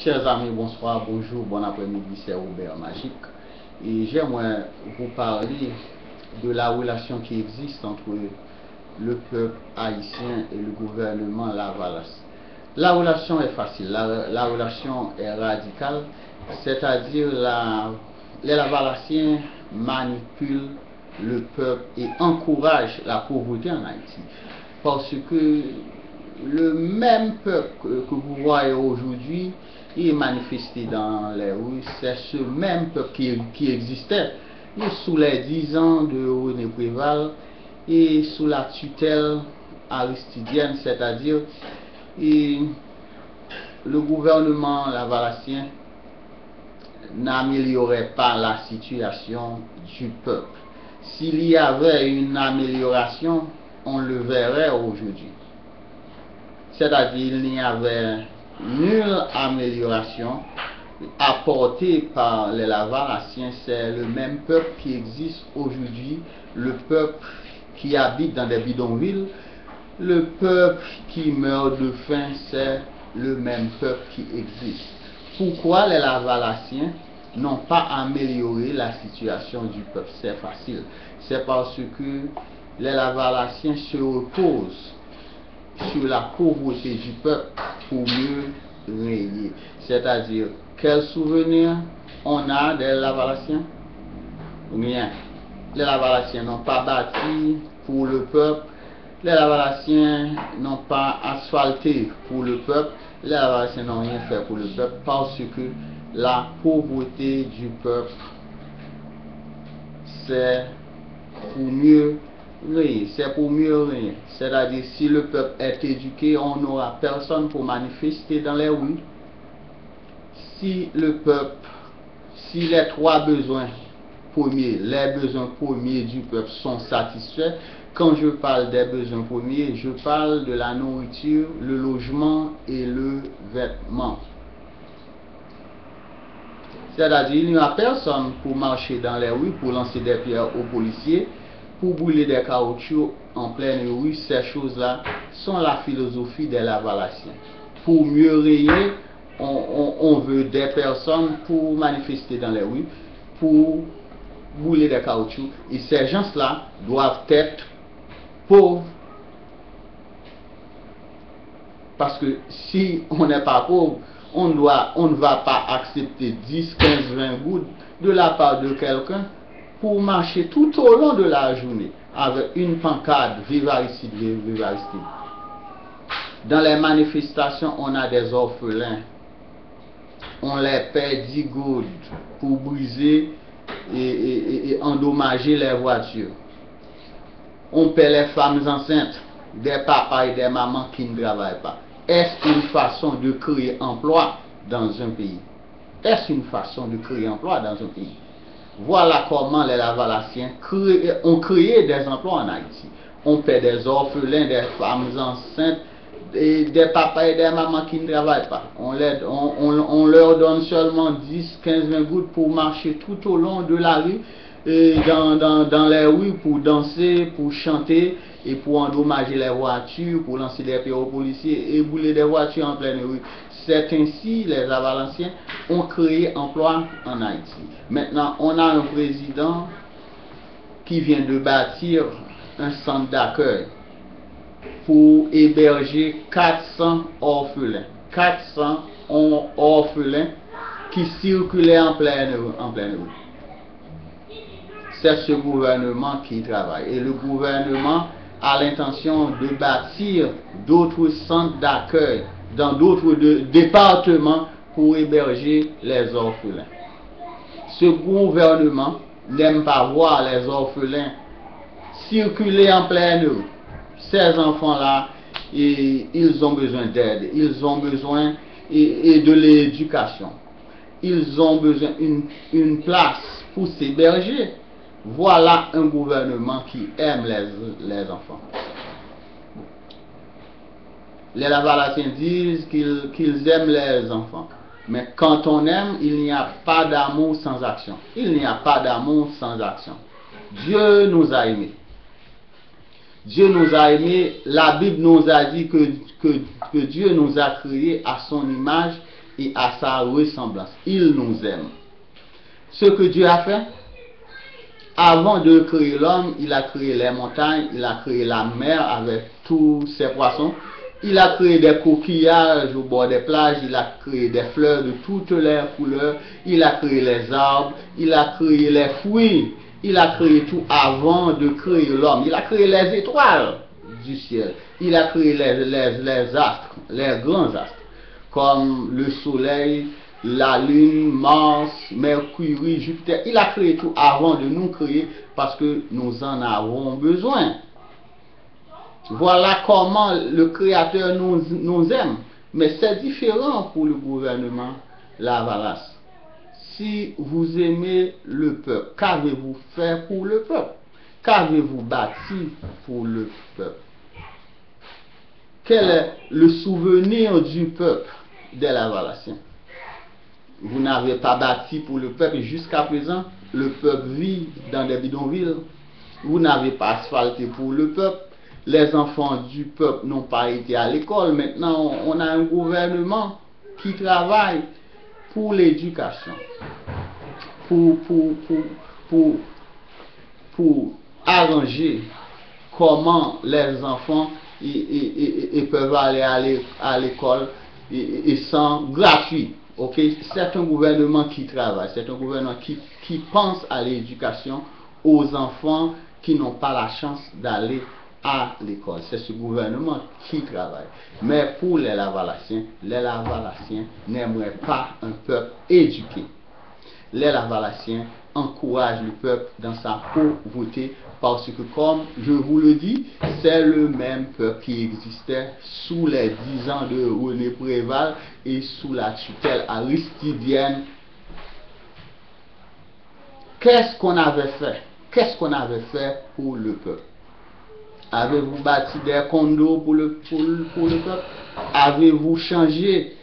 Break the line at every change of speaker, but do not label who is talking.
Chers amis, bonsoir, bonjour, bon après-midi, c'est Robert Magique. Et j'aimerais vous parler de la relation qui existe entre le peuple haïtien et le gouvernement Lavalas. La relation est facile, la relation est radicale, c'est-à-dire les Lavalassiens manipulent le peuple et encouragent la pauvreté en Haïti. Parce que le même peuple que vous voyez aujourd'hui est manifesté dans les rues, c'est ce même peuple qui existait sous les 10 ans de René Préval et sous la tutelle aristidienne, c'est-à-dire le gouvernement lavalassien n'améliorait pas la situation du peuple. S'il y avait une amélioration, on le verrait aujourd'hui. C'est-à-dire il n'y avait nulle amélioration apportée par les Lavalassiens. C'est le même peuple qui existe aujourd'hui, le peuple qui habite dans des bidonvilles, le peuple qui meurt de faim, c'est le même peuple qui existe. Pourquoi les Lavalassiens n'ont pas amélioré la situation du peuple? C'est facile. C'est parce que les Lavalassiens se reposent sur la pauvreté du peuple pour mieux régner. C'est-à-dire, quel souvenir on a des Lavalassiens? Rien. Les Lavalassiens n'ont pas bâti pour le peuple. Les Lavalassiens n'ont pas asphalté pour le peuple. Les Lavalassiens n'ont rien fait pour le peuple parce que la pauvreté du peuple, c'est pour mieux régner. C'est pour mieux régner. C'est-à-dire, si le peuple est éduqué, on n'aura personne pour manifester dans les rues. Si le peuple, si les trois besoins premiers, les besoins premiers du peuple sont satisfaits, quand je parle des besoins premiers, je parle de la nourriture, le logement et le vêtement. C'est-à-dire, il n'y a personne pour marcher dans les rues, pour lancer des pierres aux policiers, pour brûler des caoutchoucs en pleine rue. Ces choses-là sont la philosophie des Lavalassiens. Pour mieux régner, on veut des personnes pour manifester dans les rues, pour brûler des caoutchoucs. Et ces gens-là doivent être pauvres. Parce que si on n'est pas pauvre, on ne va pas accepter 10, 15, 20 gouttes de la part de quelqu'un pour marcher tout au long de la journée avec une pancarte Vive Aristide, vive Aristide. Dans les manifestations, on a des orphelins. On les paie 10 gouttes pour briser et endommager les voitures. On paie les femmes enceintes, des papas et des mamans qui ne travaillent pas. Est-ce une façon de créer emploi dans un pays? Est-ce une façon de créer emploi dans un pays? Voilà comment les Lavalassiens ont créé des emplois en Haïti. On paie des orphelins, des femmes enceintes, des papas et des mamans qui ne travaillent pas. On leur donne seulement 10, 15, 20 gouttes pour marcher tout au long de la rue, et dans les rues, pour danser, pour chanter et pour endommager les voitures, pour lancer des pierres aux policiers et brûler des voitures en pleine rue. C'est ainsi les Lavalassiens ont créé emploi en Haïti. Maintenant, on a un président qui vient de bâtir un centre d'accueil pour héberger 400 orphelins. 400 orphelins qui circulaient en pleine rue. C'est ce gouvernement qui travaille. Et le gouvernement a l'intention de bâtir d'autres centres d'accueil dans d'autres départements pour héberger les orphelins. Ce gouvernement n'aime pas voir les orphelins circuler en pleine rue. Ces enfants-là, ils ont besoin d'aide, ils ont besoin de l'éducation. Ils ont besoin d'une place pour s'héberger. Voilà un gouvernement qui aime les enfants. Les Lavalassiens disent qu'ils aiment les enfants. Mais quand on aime, il n'y a pas d'amour sans action. Il n'y a pas d'amour sans action. Dieu nous a aimés. Dieu nous a aimés. La Bible nous a dit que Dieu nous a créés à son image et à sa ressemblance. Il nous aime. Ce que Dieu a fait, avant de créer l'homme, il a créé les montagnes, il a créé la mer avec tous ses poissons, il a créé des coquillages au bord des plages, il a créé des fleurs de toutes les couleurs, il a créé les arbres, il a créé les fruits, il a créé tout avant de créer l'homme. Il a créé les étoiles du ciel, il a créé les astres, les grands astres, comme le soleil, la lune, Mars, Mercure, Jupiter. Il a créé tout avant de nous créer parce que nous en avons besoin. Voilà comment le Créateur nous aime. Mais c'est différent pour le gouvernement Lavalas. Si vous aimez le peuple, qu'avez-vous fait pour le peuple? Qu'avez-vous bâti pour le peuple? Quel est le souvenir du peuple des Lavalassiens? Vous n'avez pas bâti pour le peuple jusqu'à présent. Le peuple vit dans des bidonvilles. Vous n'avez pas asphalté pour le peuple. Les enfants du peuple n'ont pas été à l'école. Maintenant, on a un gouvernement qui travaille pour l'éducation, pour arranger comment les enfants peuvent aller à l'école et sans gratuit. Okay? C'est un gouvernement qui travaille, c'est un gouvernement qui pense à l'éducation aux enfants qui n'ont pas la chance d'aller à l'école. C'est ce gouvernement qui travaille. Mais pour les Lavalassiens n'aimeraient pas un peuple éduqué. Les Lavalassiens encouragent le peuple dans sa pauvreté parce que, comme je vous le dis, c'est le même peuple qui existait sous les 10 ans de René Préval et sous la tutelle aristidienne. Qu'est-ce qu'on avait fait? Qu'est-ce qu'on avait fait pour le peuple? Avez-vous bâti des condos pour le peuple? Avez-vous changé